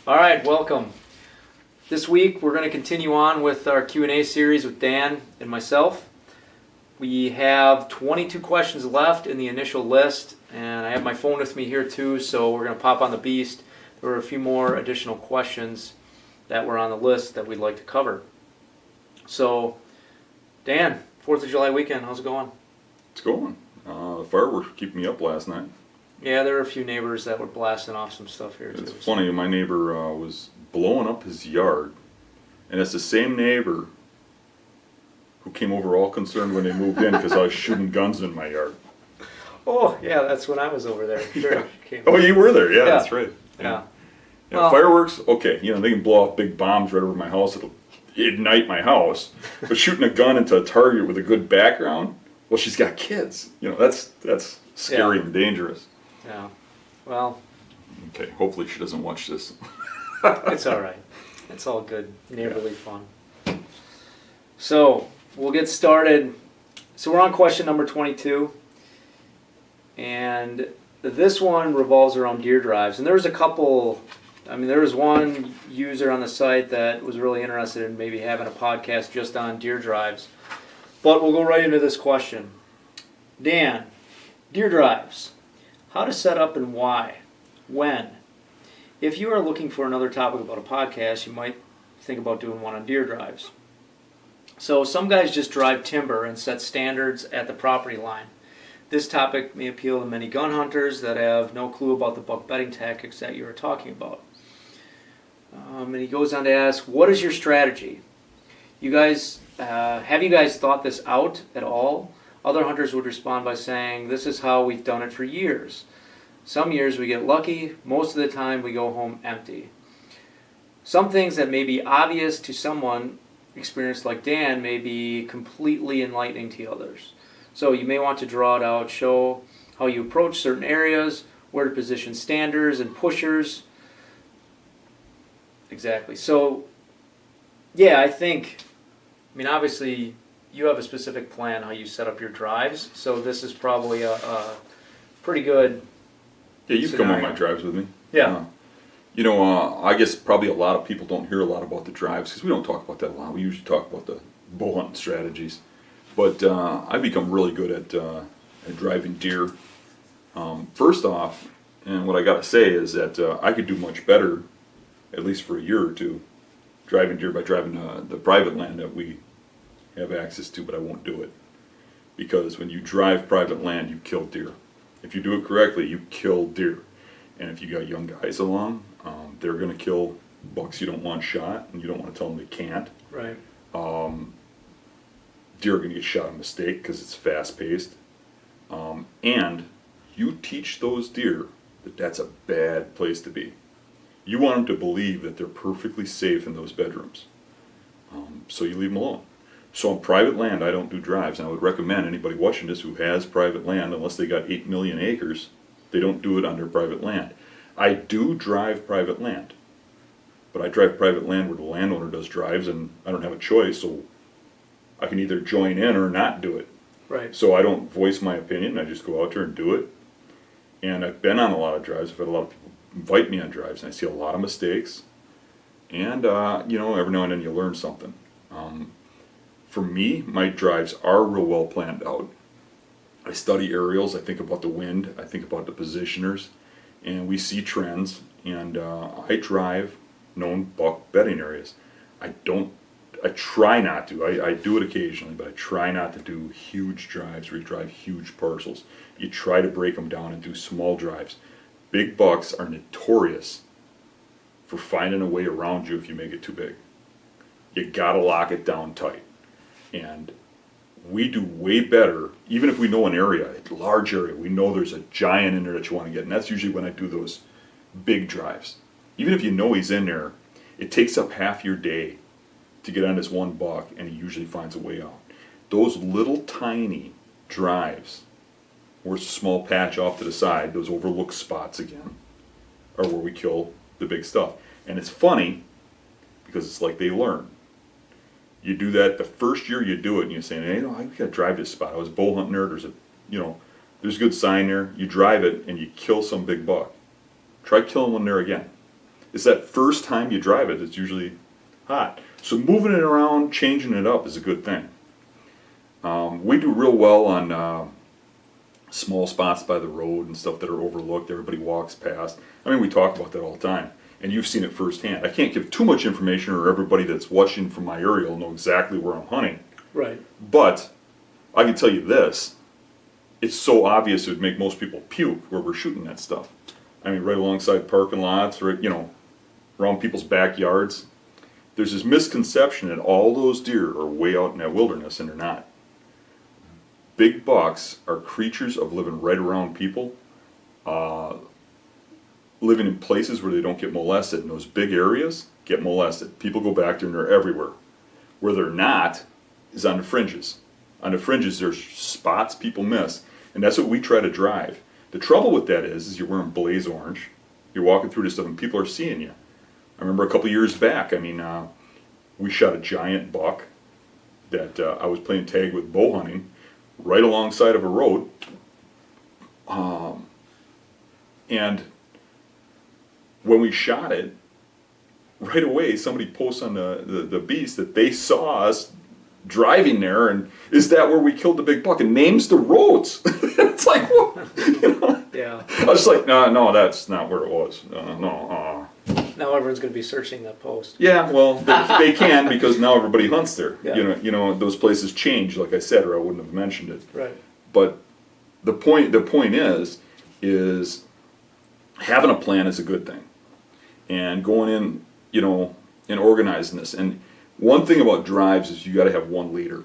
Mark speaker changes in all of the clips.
Speaker 1: All right, welcome. This week we're going to continue on with our Q&A series with Dan and myself. We have 22 questions left in the initial list, and I have my phone with me here too, so we're going to pop on the beast. There were a few more additional questions that were on the list that we'd like to cover. So, Dan, 4th of July weekend, how's it going?
Speaker 2: It's going. The fireworks were keeping me up last night.
Speaker 1: Yeah, there were a few neighbors that were blasting off some stuff here too.
Speaker 2: It's funny, my neighbor was blowing up his yard, and it's the same neighbor who came over all concerned when they moved in because I was shooting guns in my yard.
Speaker 1: Oh, yeah, that's when I was over there. Sure.
Speaker 2: Yeah. Oh, you were there? Yeah, that's right.
Speaker 1: Yeah.
Speaker 2: Well, fireworks, okay, they can blow off big bombs right over my house. It'll ignite my house. But shooting a gun into a target with a good background, well, she's got kids. That's scary and dangerous.
Speaker 1: Yeah. Well.
Speaker 2: Okay, hopefully she doesn't watch this.
Speaker 1: It's all right. It's all good. Neighborly fun. So, we'll get started. So we're on question number 22. And this one revolves around deer drives. And there was a couple, there was one user on the site that was really interested in maybe having a podcast just on deer drives. But we'll go right into this question. Dan, deer drives. How to set up and why? When? If you are looking for another topic about a podcast, you might think about doing one on deer drives. So some guys just drive timber and set standards at the property line. This topic may appeal to many gun hunters that have no clue about the buck bedding tactics that you are talking about. And he goes on to ask, what is your strategy? You guys, have you guys thought this out at all? Other hunters would respond by saying, this is how we've done it for years. Some years we get lucky, most of the time we go home empty. Some things that may be obvious to someone experienced like Dan may be completely enlightening to others. So you may want to draw it out, show how you approach certain areas, where to position standers and pushers. Exactly. So, yeah, I think, obviously you have a specific plan how you set up your drives, so this is probably a pretty good
Speaker 2: Yeah, you've
Speaker 1: scenario.
Speaker 2: come on my drives with me.
Speaker 1: Yeah.
Speaker 2: I guess probably a lot of people don't hear a lot about the drives because we don't talk about that a lot. We usually talk about the bull hunting strategies. But I've become really good at driving deer. First off, and what I got to say is that I could do much better, at least for a year or two, driving deer by driving the private land that we have access to, but I won't do it. Because when you drive private land, you kill deer. If you do it correctly, you kill deer. And if you got young guys along, they're going to kill bucks you don't want shot, and you don't want to tell them they can't.
Speaker 1: Right.
Speaker 2: Deer are going to get shot on mistake because it's fast-paced. And you teach those deer that that's a bad place to be. You want them to believe that they're perfectly safe in those bedrooms. So you leave them alone. So on private land, I don't do drives. And I would recommend anybody watching this who has private land, unless they got 8 million acres, they don't do it on their private land. I do drive private land. But I drive private land where the landowner does drives, and I don't have a choice, so I can either join in or not do it.
Speaker 1: Right.
Speaker 2: So I don't voice my opinion, I just go out there and do it. And I've been on a lot of drives, I've had a lot of people invite me on drives, and I see a lot of mistakes. And, every now and then you learn something. For me, my drives are real well planned out. I study aerials, I think about the wind, I think about the positioners, and we see trends, and I drive known buck bedding areas. I try not to. I do it occasionally, but I try not to do huge drives where you drive huge parcels. You try to break them down and do small drives. Big bucks are notorious for finding a way around you if you make it too big. You gotta lock it down tight. And we do way better, even if we know an area, a large area, we know there's a giant in there that you want to get. And that's usually when I do those big drives. Even if you know he's in there, it takes up half your day to get on this one buck, and he usually finds a way out. Those little tiny drives, or a small patch off to the side, those overlooked spots again, are where we kill the big stuff. And it's funny, because it's like they learn. You do that the first year you do it, and you say, hey, I gotta drive this spot. I was bow hunting there, there's a good sign there. You drive it, and you kill some big buck. Try killing one there again. It's that first time you drive it that's usually hot. So moving it around, changing it up is a good thing. We do real well on small spots by the road and stuff that are overlooked. Everybody walks past. I mean, we talk about that all the time, and you've seen it firsthand. I can't give too much information, or everybody that's watching from my area will know exactly where I'm hunting.
Speaker 1: Right.
Speaker 2: But I can tell you this: it's so obvious it would make most people puke where we're shooting that stuff. I mean, right alongside parking lots, right, around people's backyards. There's this misconception that all those deer are way out in that wilderness, and they're not. Big bucks are creatures of living right around people, living in places where they don't get molested. And those big areas get molested. People go back there and they're everywhere. Where they're not is on the fringes. On the fringes, there's spots people miss, and that's what we try to drive. The trouble with that is you're wearing blaze orange, you're walking through this stuff, and people are seeing you. I remember a couple years back, we shot a giant buck that I was playing tag with bow hunting right alongside of a road. And when we shot it, right away somebody posts on the beast that they saw us driving there, and is that where we killed the big buck, and names the roads. It's like, what?
Speaker 1: Yeah.
Speaker 2: I was like, no, that's not where it was.
Speaker 1: Now everyone's going to be searching that post.
Speaker 2: Yeah, well, they can, because now everybody hunts there.
Speaker 1: Yeah.
Speaker 2: Those places change, like I said, or I wouldn't have mentioned it.
Speaker 1: Right.
Speaker 2: But the point is having a plan is a good thing, and going in, and organizing this. And one thing about drives is you got to have one leader.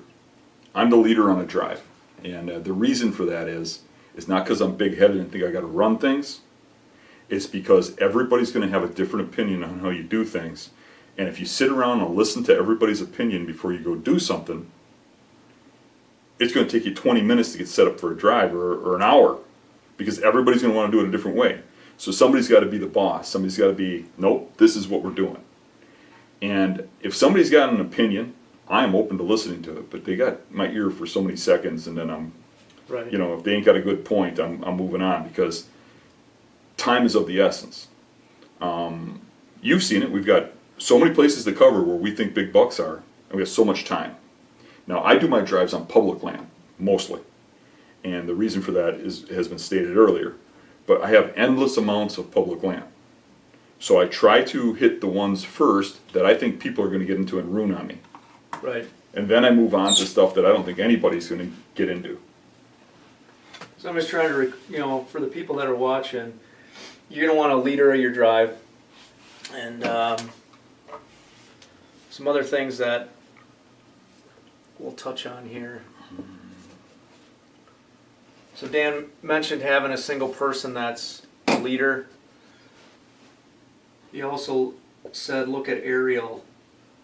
Speaker 2: I'm the leader on a drive, and the reason for that is not because I'm big-headed and think I got to run things. It's because everybody's going to have a different opinion on how you do things, and if you sit around and listen to everybody's opinion before you go do something, it's going to take you 20 minutes to get set up for a drive, or an hour, because everybody's going to want to do it a different way. So somebody's got to be the boss. Somebody's got to be, nope, this is what we're doing. And if somebody's got an opinion, I'm open to listening to it, but they got my ear for so many seconds, and then I'm,
Speaker 1: Right.
Speaker 2: if they ain't got a good point, I'm moving on, because time is of the essence. You've seen it. We've got so many places to cover where we think big bucks are, and we have so much time. Now, I do my drives on public land, mostly. And the reason for that has been stated earlier. But I have endless amounts of public land. So I try to hit the ones first that I think people are going to get into and ruin on me.
Speaker 1: Right.
Speaker 2: And then I move on to stuff that I don't think anybody's going to get into.
Speaker 1: So I'm just trying to, for the people that are watching, you're going to want a leader of your drive, and some other things that we'll touch on here. So Dan mentioned having a single person that's a leader. He also said look at aerial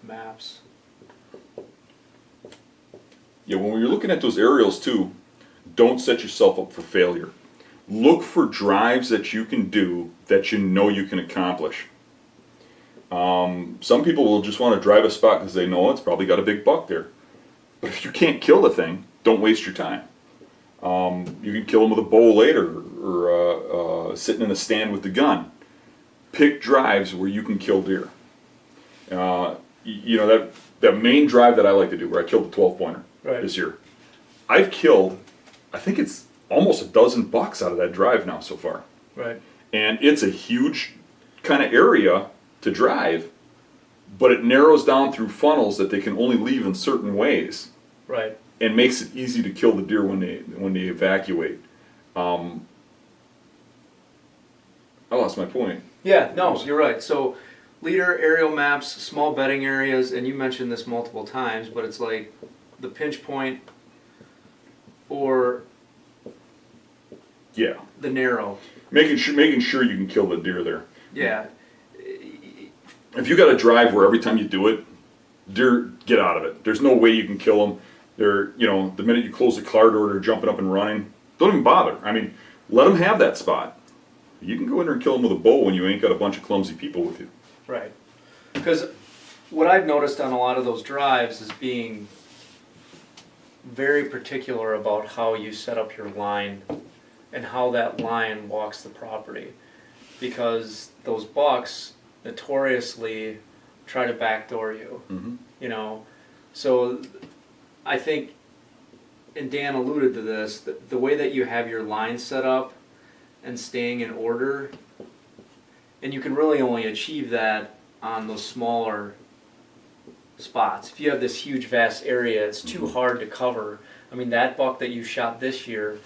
Speaker 1: maps.
Speaker 2: Yeah, when you're looking at those aerials too, don't set yourself up for failure. Look for drives that you can do that you can accomplish. Some people will just want to drive a spot because they know it's probably got a big buck there. But if you can't kill the thing, don't waste your time. You can kill them with a bow later, or sitting in a stand with the gun. Pick drives where you can kill deer. That main drive that I like to do, where I killed the 12-pointer this year. I've killed, I think it's almost a dozen bucks out of that drive now so far.
Speaker 1: Right.
Speaker 2: And it's a huge kind of area to drive, but it narrows down through funnels that they can only leave in certain ways.
Speaker 1: Right.
Speaker 2: And makes it easy to kill the deer when they evacuate. I lost my point.
Speaker 1: Yeah, no, you're right. So leader, aerial maps, small bedding areas, and you mentioned this multiple times, but it's like the pinch point or the narrow.
Speaker 2: Making sure you can kill the deer there.
Speaker 1: Yeah.
Speaker 2: If you got a drive where every time you do it, deer get out of it. There's no way you can kill them. They're, the minute you close the car door, they're jumping up and running. Don't even bother. I mean, let them have that spot. You can go in there and kill them with a bow when you ain't got a bunch of clumsy people with you.
Speaker 1: Right. Because what I've noticed on a lot of those drives is being very particular about how you set up your line and how that line walks the property. Because those bucks, notoriously try to backdoor you.
Speaker 2: Mm-hmm.
Speaker 1: You know, so I think, and Dan alluded to this, the way that you have your line set up and staying in order, and you can really only achieve that on those smaller spots. If you have this huge vast area, it's too hard to cover. I mean, that buck that you shot this year,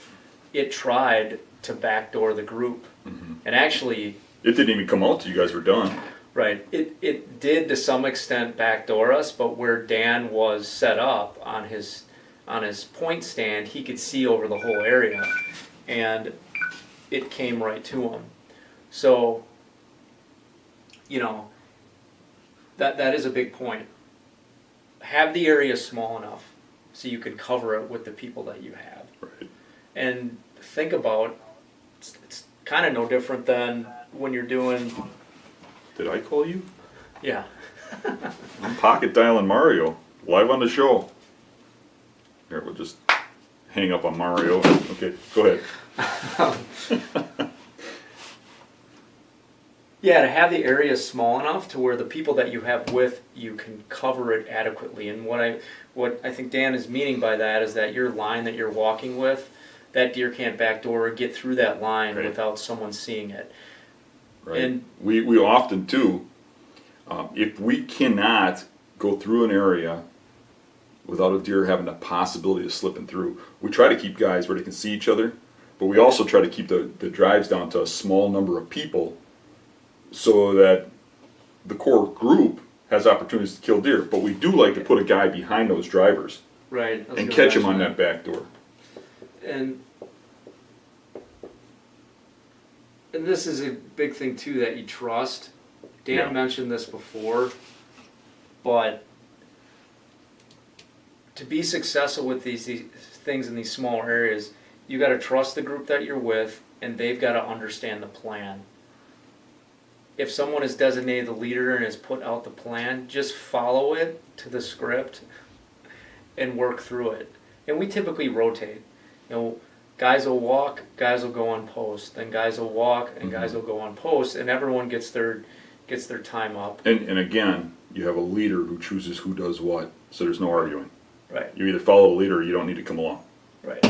Speaker 1: it tried to backdoor the group.
Speaker 2: Mm-hmm.
Speaker 1: And actually,
Speaker 2: It didn't even come out till you guys were done.
Speaker 1: right, it did to some extent backdoor us, but where Dan was set up on his point stand, he could see over the whole area, and it came right to him. So, you know, that is a big point. Have the area small enough so you can cover it with the people that you have.
Speaker 2: Right.
Speaker 1: And think about, it's kind of no different than when you're doing,
Speaker 2: Did I call you?
Speaker 1: yeah.
Speaker 2: I'm pocket dialing Mario live on the show. Here, we'll just hang up on Mario. Okay, go ahead.
Speaker 1: Yeah, to have the area small enough to where the people that you have with you can cover it adequately. And what I think Dan is meaning by that is that your line that you're walking with, that deer can't backdoor or get through that line
Speaker 2: Right.
Speaker 1: without someone seeing it.
Speaker 2: Right.
Speaker 1: And
Speaker 2: we often too, if we cannot go through an area without a deer having the possibility of slipping through, we try to keep guys where they can see each other, but we also try to keep the drives down to a small number of people so that the core group has opportunities to kill deer. But we do like to put a guy behind those drivers
Speaker 1: right, I was
Speaker 2: and
Speaker 1: gonna
Speaker 2: catch him on
Speaker 1: mention
Speaker 2: that back door.
Speaker 1: And this is a big thing too, that you trust. Dan
Speaker 2: Yeah.
Speaker 1: mentioned this before, but to be successful with these things in these smaller areas, you got to trust the group that you're with, and they've got to understand the plan. If someone is designated the leader and has put out the plan, just follow it to the script and work through it. And we typically rotate. You know, guys will walk, guys will go on post, then guys will walk and guys will go on post, and everyone gets their time up.
Speaker 2: And again, you have a leader who chooses who does what, so there's no arguing.
Speaker 1: Right,
Speaker 2: You either follow the leader or you don't need to come along.
Speaker 1: right.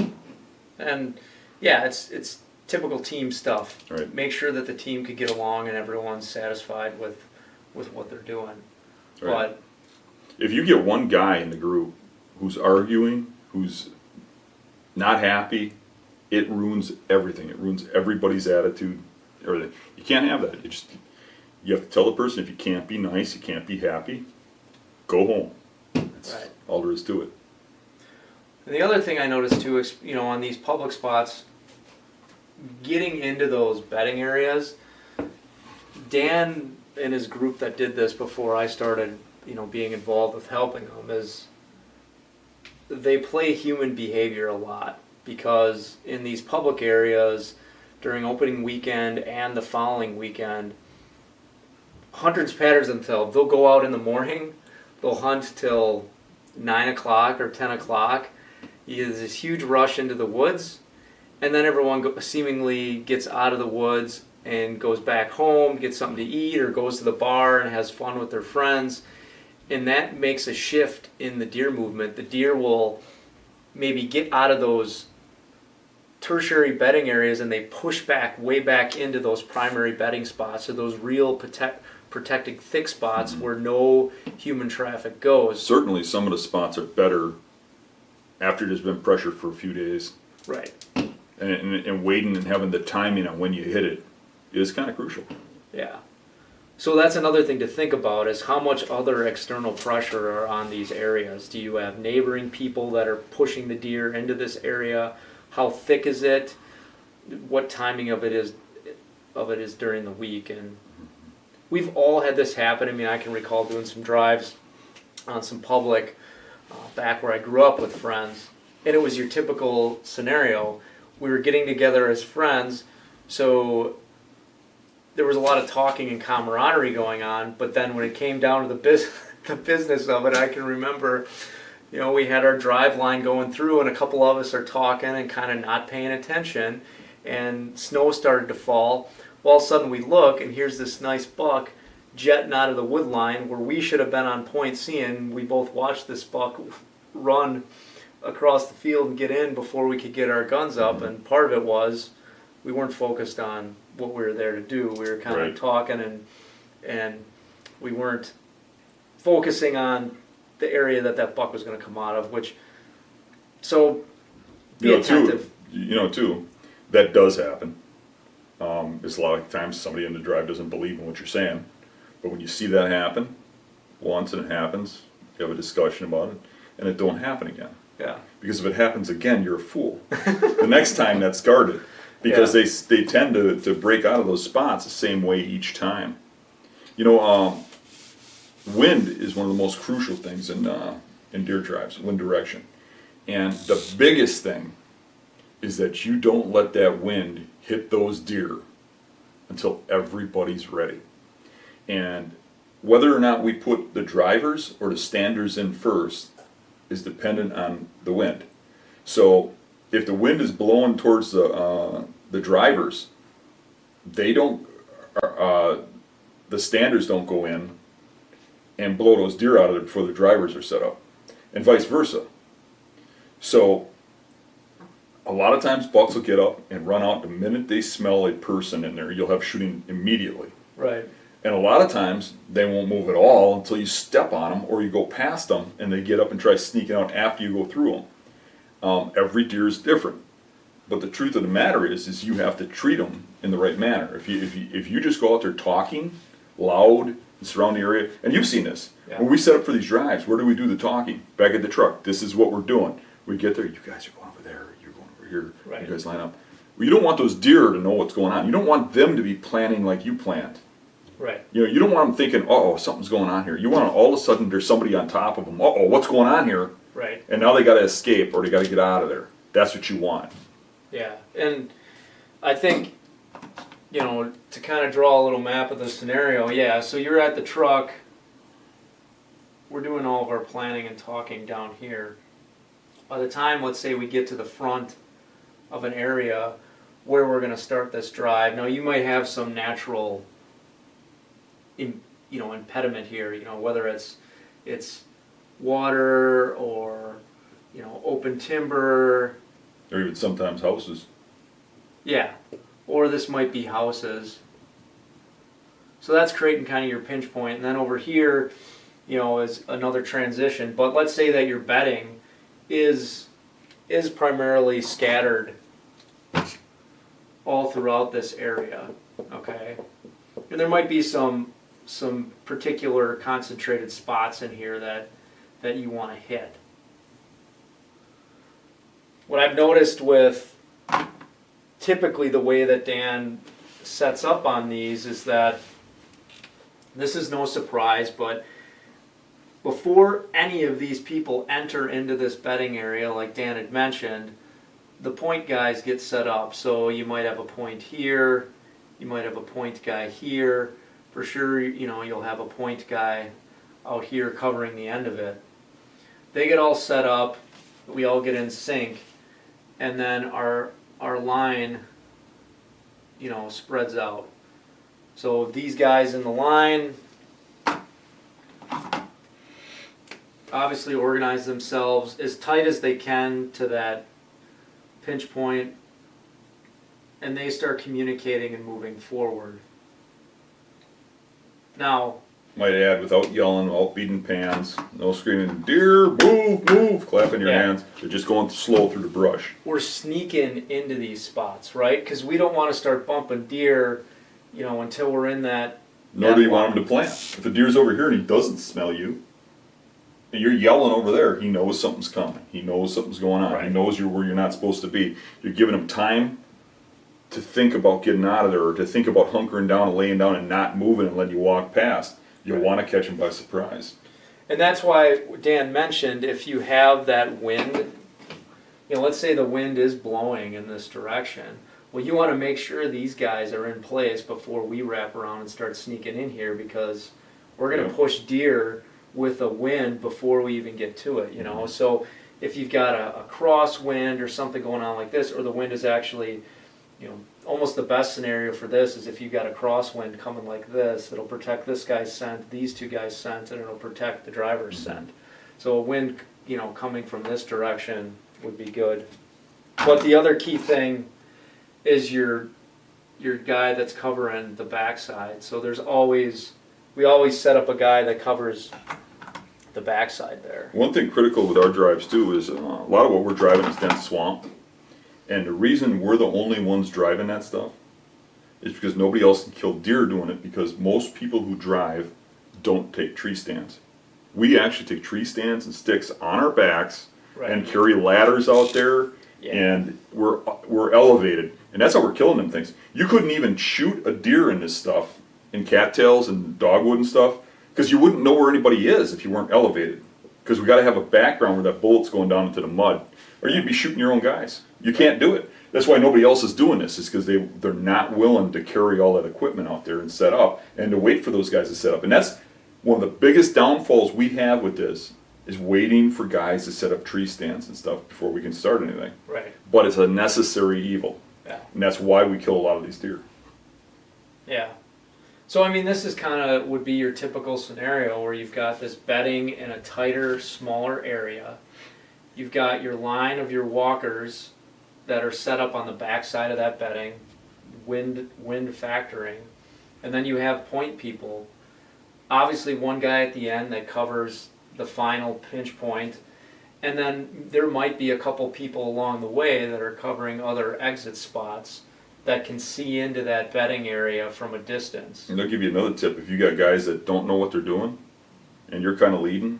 Speaker 1: And yeah, it's typical team stuff.
Speaker 2: Right.
Speaker 1: Make sure that the team could get along and everyone's satisfied with what they're doing.
Speaker 2: Right. If you get one guy in the group who's arguing, who's not happy, it ruins everything. It ruins everybody's attitude. Everything. You can't have that. You have to tell the person, if you can't be nice, you can't be happy, go home. That's
Speaker 1: Right.
Speaker 2: all there is to it.
Speaker 1: And the other thing I noticed too is, you know, on these public spots, getting into those bedding areas, Dan and his group that did this before I started, you know, being involved with helping them, is they play human behavior a lot, because in these public areas during opening weekend and the following weekend, hunters pattern themselves. They'll go out in the morning, they'll hunt till 9 o'clock or 10 o'clock. There's this huge rush into the woods, and then everyone seemingly gets out of the woods and goes back home, gets something to eat, or goes to the bar and has fun with their friends. And that makes a shift in the deer movement. The deer will maybe get out of those tertiary bedding areas and they push back, way back into those primary bedding spots, or those real protected thick spots where no human traffic goes.
Speaker 2: Certainly some of the spots are better after there's been pressure for a few days.
Speaker 1: Right.
Speaker 2: And waiting and having the timing on when you hit it is kind of crucial.
Speaker 1: Yeah. So that's another thing to think about, is how much other external pressure are on these areas. Do you have neighboring people that are pushing the deer into this area? How thick is it? What timing of it is during the week? And we've all had this happen. I mean, I can recall doing some drives on some public back where I grew up with friends, and it was your typical scenario. We were getting together as friends, so there was a lot of talking and camaraderie going on, but then when it came down to the business of it, I can remember, you know, we had our drive line going through and a couple of us are talking and kind of not paying attention, and snow started to fall. Well, all of a sudden we look and here's this nice buck jetting out of the wood line where we should have been on point seeing. We both watched this buck run across the field and get in before we could get our guns up, and part of it was we weren't focused on what we were there to do. We were kind
Speaker 2: Right.
Speaker 1: of talking and we weren't focusing on the area that buck was going to come out of, which, so be attentive.
Speaker 2: Too, that does happen. There's a lot of times somebody in the drive doesn't believe in what you're saying, but when you see that happen once and it happens, you have a discussion about it, and it don't happen again.
Speaker 1: Yeah.
Speaker 2: Because if it happens again, you're a fool. The next time, that's guarded, because they tend to break out of those spots the same way each time. Wind is one of the most crucial things in deer drives, wind direction. And the biggest thing is that you don't let that wind hit those deer until everybody's ready. And whether or not we put the drivers or the standers in first is dependent on the wind. So if the wind is blowing towards the drivers, they don't, the standers don't go in and blow those deer out of there before the drivers are set up, and vice versa. So a lot of times bucks will get up and run out the minute they smell a person in there. You'll have shooting immediately.
Speaker 1: Right.
Speaker 2: And a lot of times they won't move at all until you step on them or you go past them, and they get up and try sneaking out after you go through them. Every deer is different, but the truth of the matter is you have to treat them in the right manner. If you just go out there talking loud and surround the area, and you've seen this.
Speaker 1: Yeah.
Speaker 2: When we set up for these drives, where do we do the talking? Back at the truck. This is what we're doing. We get there. You guys are going over there. You're going over here.
Speaker 1: Right.
Speaker 2: You guys line up. Well, you don't want those deer to know what's going on. You don't want them to be planning like you planned.
Speaker 1: Right.
Speaker 2: You don't want them thinking, uh-oh, something's going on here. You want all of a sudden there's somebody on top of them. Uh-oh, what's going on here?
Speaker 1: Right.
Speaker 2: And now they got to escape or they got to get out of there. That's what you want.
Speaker 1: Yeah. And I think, to kind of draw a little map of the scenario, so you're at the truck. We're doing all of our planning and talking down here. By the time, let's say, we get to the front of an area where we're going to start this drive, now you might have some natural impediment here, whether it's water or open timber,
Speaker 2: Or even sometimes houses.
Speaker 1: or this might be houses. So that's creating kind of your pinch point. And then over here, is another transition. But let's say that your bedding is primarily scattered all throughout this area, okay? And there might be some particular concentrated spots in here that you want to hit. What I've noticed with typically the way that Dan sets up on these is that this is no surprise, but before any of these people enter into this bedding area, like Dan had mentioned, the point guys get set up. So you might have a point here, you might have a point guy here. For sure, you'll have a point guy out here covering the end of it. They get all set up, we all get in sync, and then our line, spreads out. So these guys in the line obviously organize themselves as tight as they can to that pinch point, and they start communicating and moving forward. Now,
Speaker 2: Might add, without yelling, without beating pans, no screaming, deer, move, clapping your hands. They're just going slow through the brush.
Speaker 1: we're sneaking into these spots, right? Because we don't want to start bumping deer, until we're in that.
Speaker 2: Nor do you want him to plant. If the deer's over here and he doesn't smell you, and you're yelling over there, he knows something's coming. He knows something's going on.
Speaker 1: Right.
Speaker 2: He knows you're where you're not supposed to be. You're giving him time to think about getting out of there, or to think about hunkering down and laying down and not moving and letting you walk past. You'll want to catch him by surprise.
Speaker 1: And that's why Dan mentioned if you have that wind, let's say the wind is blowing in this direction. Well, you want to make sure these guys are in place before we wrap around and start sneaking in here, because we're going to push deer with a wind before we even get to it, So if you've got a crosswind or something going on like this, or the wind is actually, almost the best scenario for this is if you got a crosswind coming like this, it'll protect this guy's scent, these two guys' scent, and it'll protect the driver's scent. So a wind, coming from this direction would be good. But the other key thing is your guy that's covering the backside. So we always set up a guy that covers the backside there.
Speaker 2: One thing critical with our drives too is a lot of what we're driving is dense swamp. And the reason we're the only ones driving that stuff is because nobody else can kill deer doing it, because most people who drive don't take tree stands. We actually take tree stands and sticks on our backs and carry ladders out there, and we're elevated. And that's how we're killing them things. You couldn't even shoot a deer in this stuff, in cattails and dogwood and stuff, because you wouldn't know where anybody is if you weren't elevated. Because we got to have a background where that bullet's going down into the mud, or you'd be shooting your own guys. You can't do it. That's why nobody else is doing this, is because they're not willing to carry all that equipment out there and set up, and to wait for those guys to set up. And that's one of the biggest downfalls we have with this, is waiting for guys to set up tree stands and stuff before we can start anything.
Speaker 1: Right.
Speaker 2: But it's a necessary evil.
Speaker 1: Yeah.
Speaker 2: And that's why we kill a lot of these deer.
Speaker 1: Yeah. So I mean, this is would be your typical scenario where you've got this bedding in a tighter, smaller area. You've got your line of your walkers that are set up on the backside of that bedding, wind factoring, and then you have point people. Obviously, one guy at the end that covers the final pinch point, and then there might be a couple people along the way that are covering other exit spots that can see into that bedding area from a distance.
Speaker 2: And I'll give you another tip. If you got guys that don't know what they're doing, and you're kind of leading,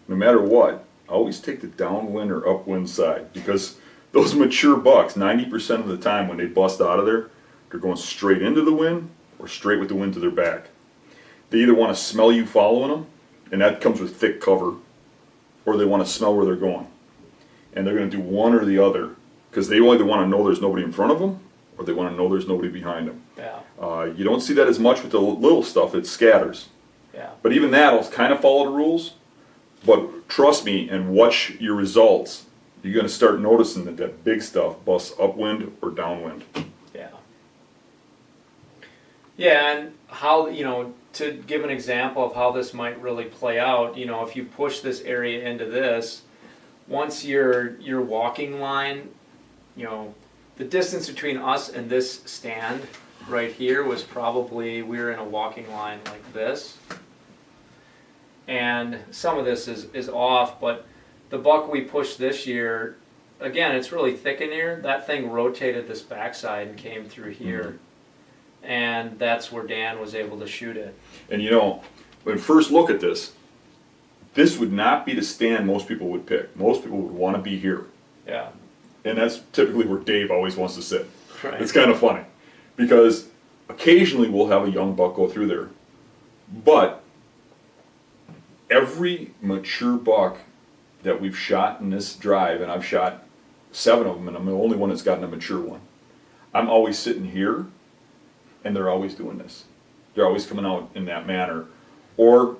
Speaker 2: no matter what, always take the downwind or upwind side, because those mature bucks, 90% of the time when they bust out of there, they're going straight into the wind or straight with the wind to their back. They either want to smell you following them, and that comes with thick cover, or they want to smell where they're going. And they're going to do one or the other, because they either want to know there's nobody in front of them, or they want to know there's nobody behind them.
Speaker 1: Yeah.
Speaker 2: You don't see that as much with the little stuff, it scatters.
Speaker 1: Yeah.
Speaker 2: But even that'll kind of follow the rules. But trust me and watch your results. You're going to start noticing that big stuff busts upwind or downwind.
Speaker 1: Yeah. Yeah, and how, to give an example of how this might really play out, if you push this area into this, once your walking line, the distance between us and this stand right here was probably, we were in a walking line like this. And some of this is off, but the buck we pushed this year, again, it's really thick in here. That thing rotated this backside and came through here. And that's where Dan was able to shoot it.
Speaker 2: And when first look at this would not be the stand most people would pick. Most people would want to be here.
Speaker 1: Yeah.
Speaker 2: And that's typically where Dave always wants to sit.
Speaker 1: Right.
Speaker 2: It's kind of funny, because occasionally we'll have a young buck go through there. But every mature buck that we've shot in this drive, and I've shot 7 of them, and I'm the only one that's gotten a mature one, I'm always sitting here, and they're always doing this. They're always coming out in that manner. Or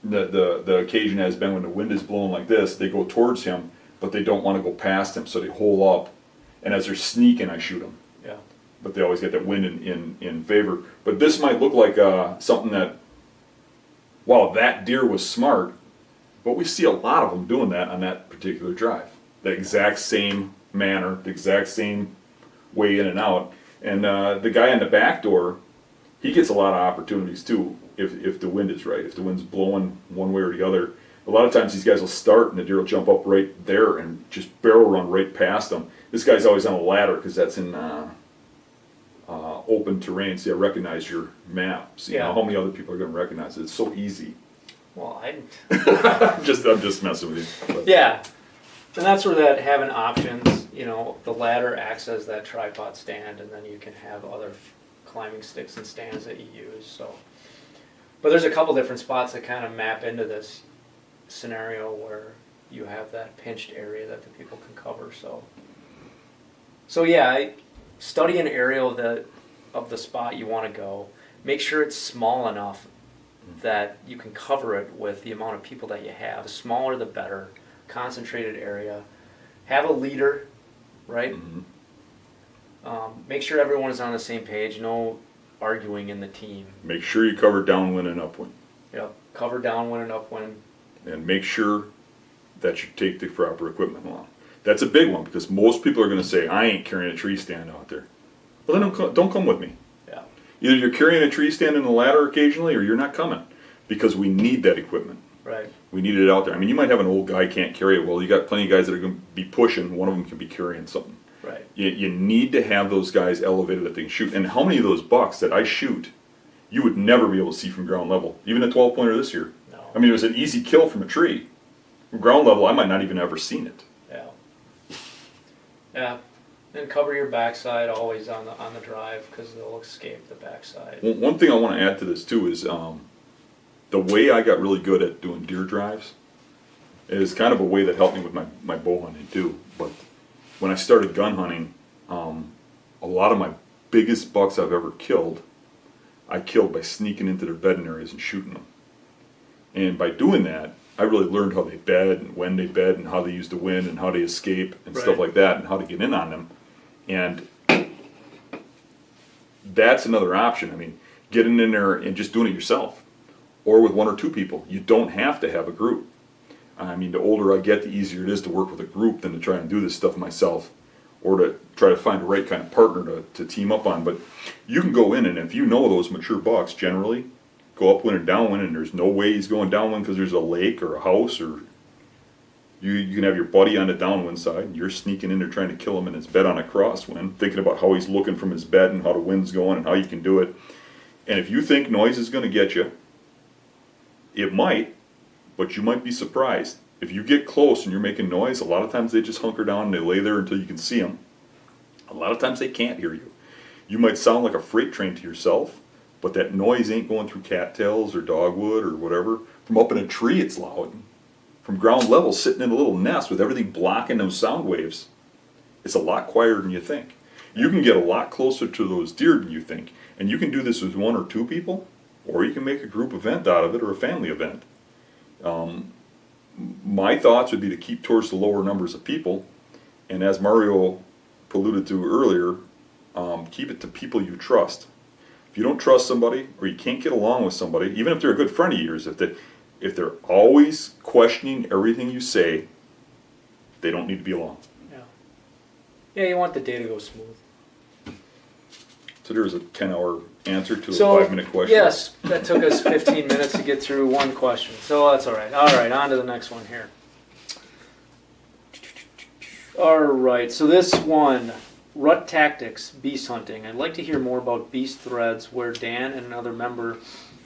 Speaker 2: the occasion has been when the wind is blowing like this, they go towards him, but they don't want to go past him, so they hole up. And as they're sneaking, I shoot them.
Speaker 1: Yeah.
Speaker 2: But they always get that wind in favor. But this might look like something that, wow, that deer was smart, but we see a lot of them doing that on that particular drive. The exact same manner, the exact same way in and out. And the guy on the back door, he gets a lot of opportunities too, if the wind is right, if the wind's blowing one way or the other. A lot of times these guys will start and the deer will jump up right there and just barrel run right past them. This guy's always on a ladder because that's in open terrain, so you recognize your map. So you know how many other people are going to recognize it. It's so easy.
Speaker 1: Well,
Speaker 2: I'm just messing with you. But.
Speaker 1: Yeah. And that's where that having options, the ladder acts as that tripod stand, and then you can have other climbing sticks and stands that you use. So, but there's a couple different spots that kind of map into this scenario where you have that pinched area that the people can cover. So yeah, study an area of the spot you want to go. Make sure it's small enough that you can cover it with the amount of people that you have. The smaller the better. Concentrated area. Have a leader, right? Make sure everyone is on the same page. No arguing in the team.
Speaker 2: Make sure you cover downwind and upwind.
Speaker 1: Yep. Cover downwind and upwind.
Speaker 2: And make sure that you take the proper equipment along. That's a big one because most people are going to say, I ain't carrying a tree stand out there. Well, then don't come with me.
Speaker 1: Yeah.
Speaker 2: Either you're carrying a tree stand in the ladder occasionally or you're not coming because we need that equipment.
Speaker 1: Right.
Speaker 2: We need it out there. I mean, you might have an old guy can't carry it. Well, you got plenty of guys that are going to be pushing. One of them can be carrying something.
Speaker 1: Right.
Speaker 2: You need to have those guys elevated that they can shoot. And how many of those bucks that I shoot, you would never be able to see from ground level. Even a 12-pointer this year.
Speaker 1: No.
Speaker 2: I mean, it was an easy kill from a tree. From ground level, I might not even ever seen it.
Speaker 1: Yeah. Yeah. And cover your backside always on the drive because they'll escape the backside.
Speaker 2: One thing I want to add to this too is the way I got really good at doing deer drives is kind of a way that helped me with my bow hunting too. But when I started gun hunting, a lot of my biggest bucks I've ever killed, I killed by sneaking into their bedding areas and shooting them. And by doing that, I really learned how they bed and when they bed and how they use the wind and how they escape and stuff like that and how to get in on them. And that's another option. I mean, getting in there and just doing it yourself or with one or two people. You don't have to have a group. I mean, the older I get, the easier it is to work with a group than to try and do this stuff myself or to try to find the right kind of partner to team up on. But you can go in and if you know those mature bucks generally, go upwind and downwind and there's no way he's going downwind because there's a lake or a house or you can have your buddy on the downwind side and you're sneaking in there trying to kill him in his bed on a crosswind, thinking about how he's looking from his bed and how the wind's going and how you can do it. And if you think noise is going to get you, it might, but you might be surprised. If you get close and you're making noise, a lot of times they just hunker down and they lay there until you can see them. A lot of times they can't hear you. You might sound like a freight train to yourself, but that noise ain't going through cattails or dogwood or whatever. From up in a tree it's loud. From ground level, sitting in a little nest with everything blocking those sound waves, it's a lot quieter than you think. You can get a lot closer to those deer than you think. And you can do this with one or two people, or you can make a group event out of it or a family event. My thoughts would be to keep towards the lower numbers of people, and as Mario alluded to earlier, keep it to people you trust. If you don't trust somebody, or you can't get along with somebody, even if they're a good friend of yours, if they're always questioning everything you say, they don't need to be along.
Speaker 1: Yeah. Yeah, you want the day to go smooth.
Speaker 2: So there's a 10-hour answer to a 5-minute question.
Speaker 1: Yes, that took us 15 minutes to get through one question. So that's all right. All right, on to the next one here. All right, so this one, rut tactics, beast hunting. I'd like to hear more about beast threads where Dan and another member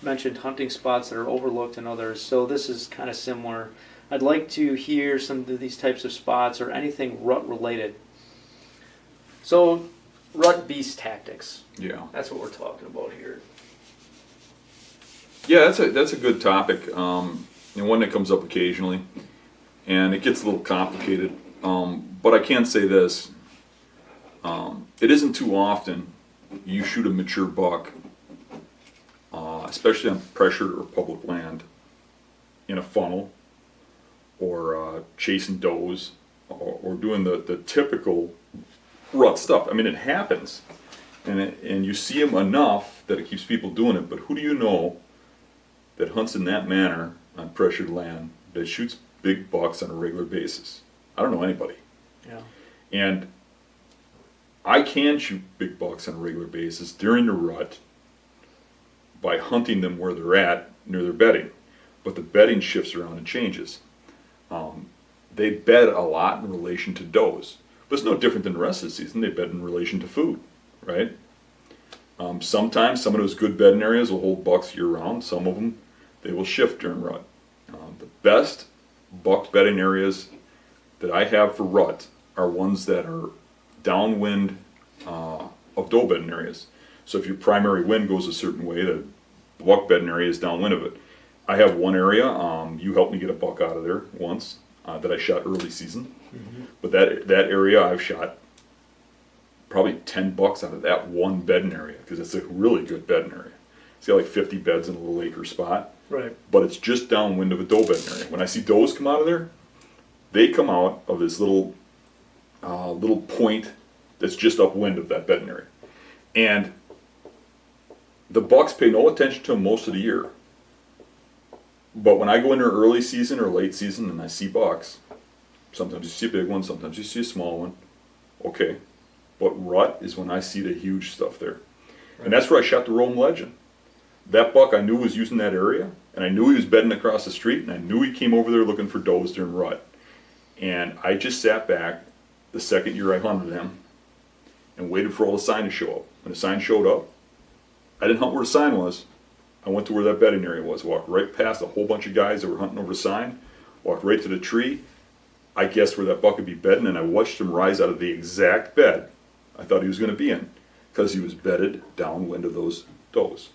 Speaker 1: mentioned hunting spots that are overlooked and others. So this is kind of similar. I'd like to hear some of these types of spots or anything rut related. So rut beast tactics.
Speaker 2: Yeah.
Speaker 1: That's what we're talking about here.
Speaker 2: Yeah, that's a good topic, and one that comes up occasionally, and it gets a little complicated. But I can say this: it isn't too often you shoot a mature buck, especially on pressured or public land, in a funnel, or chasing does, or doing the typical rut stuff. I mean, it happens, and you see them enough that it keeps people doing it. But who do you know that hunts in that manner on pressured land that shoots big bucks on a regular basis? I don't know anybody.
Speaker 1: Yeah.
Speaker 2: And I can shoot big bucks on a regular basis during the rut by hunting them where they're at near their bedding. But the bedding shifts around and changes. They bed a lot in relation to does. But it's no different than the rest of the season. They bed in relation to food, right? Sometimes some of those good bedding areas will hold bucks year round. Some of them, they will shift during rut. The best buck bedding areas that I have for rut are ones that are downwind of doe bedding areas. So if your primary wind goes a certain way, the buck bedding area is downwind of it. I have one area, you helped me get a buck out of there once, that I shot early season. Mm-hmm. But that area I've shot probably 10 bucks out of that one bedding area, because it's a really good bedding area. It's got like 50 beds in a little acre spot.
Speaker 1: Right.
Speaker 2: But it's just downwind of a doe bedding area. When I see does come out of there, they come out of this little point that's just upwind of that bedding area. And the bucks pay no attention to them most of the year. But when I go into early season or late season and I see bucks, sometimes you see a big one, sometimes you see a small one. Okay. But rut is when I see the huge stuff there. Right. And that's where I shot the Rome Legend. That buck I knew was using that area, and I knew he was bedding across the street, and I knew he came over there looking for does during rut. And I just sat back the second year I hunted him and waited for all the sign to show up. When the sign showed up, I didn't hunt where the sign was. I went to where that bedding area was, walked right past a whole bunch of guys that were hunting over the sign, walked right to the tree. I guessed where that buck would be bedding, and I watched him rise out of the exact bed I thought he was going to be in, because he was bedded downwind of those does.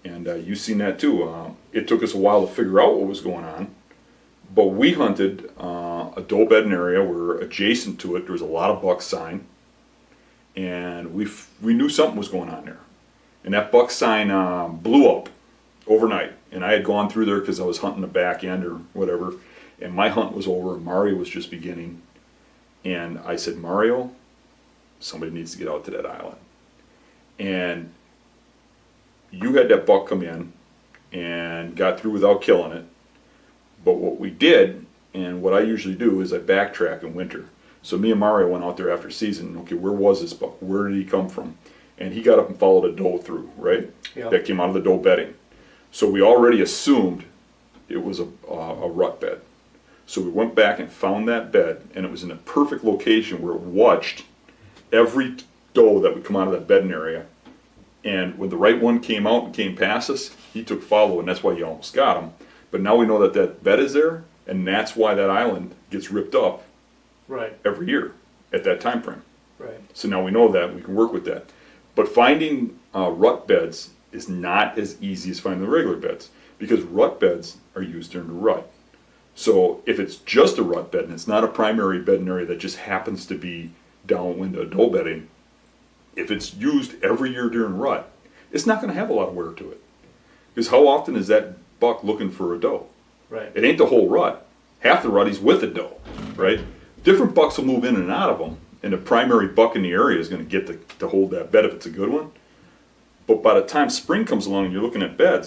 Speaker 2: And you've seen that too. It took us a while to figure out what was going on, but we hunted a doe bedding area where adjacent to it there was a lot of buck sign, and we knew something was going on there. And that buck sign blew up overnight, and I had gone through there because I was hunting the back end or whatever, and my hunt was over and Mario was just beginning. And I said, Mario, somebody needs to get out to that island. And you had that buck come in and got through without killing it. But what we did, and what I usually do, is I backtrack in winter. So me and Mario went out there after season. Okay, where was this buck? Where did he come from? And he got up and followed a doe through, right? Yep. That came out of the doe bedding. So we already assumed it was a rut bed. So we went back and found that bed, and it was in a perfect location where it watched every doe that would come out of that bedding area. And when the right one came out and came past us, he took follow, and that's why he almost got him. But now we know that that bed is there, and that's why that island gets ripped up every year at that time frame. Right. So now we know that, we can work with that. But finding rut beds is not as easy as finding the regular beds, because rut beds are used during the rut. So if it's just a rut bed and it's not a primary bedding area that just happens to be downwind of doe bedding, if it's used every year during rut, it's not going to have a lot of wear to it. Because how often is that buck looking for a doe? Right. It ain't the whole rut. Half the rut he's with a doe, right? Different bucks will move in and out of them, and the primary buck in the area is going to get to hold that bed if it's a good one. But by the time spring comes along and you're looking at beds,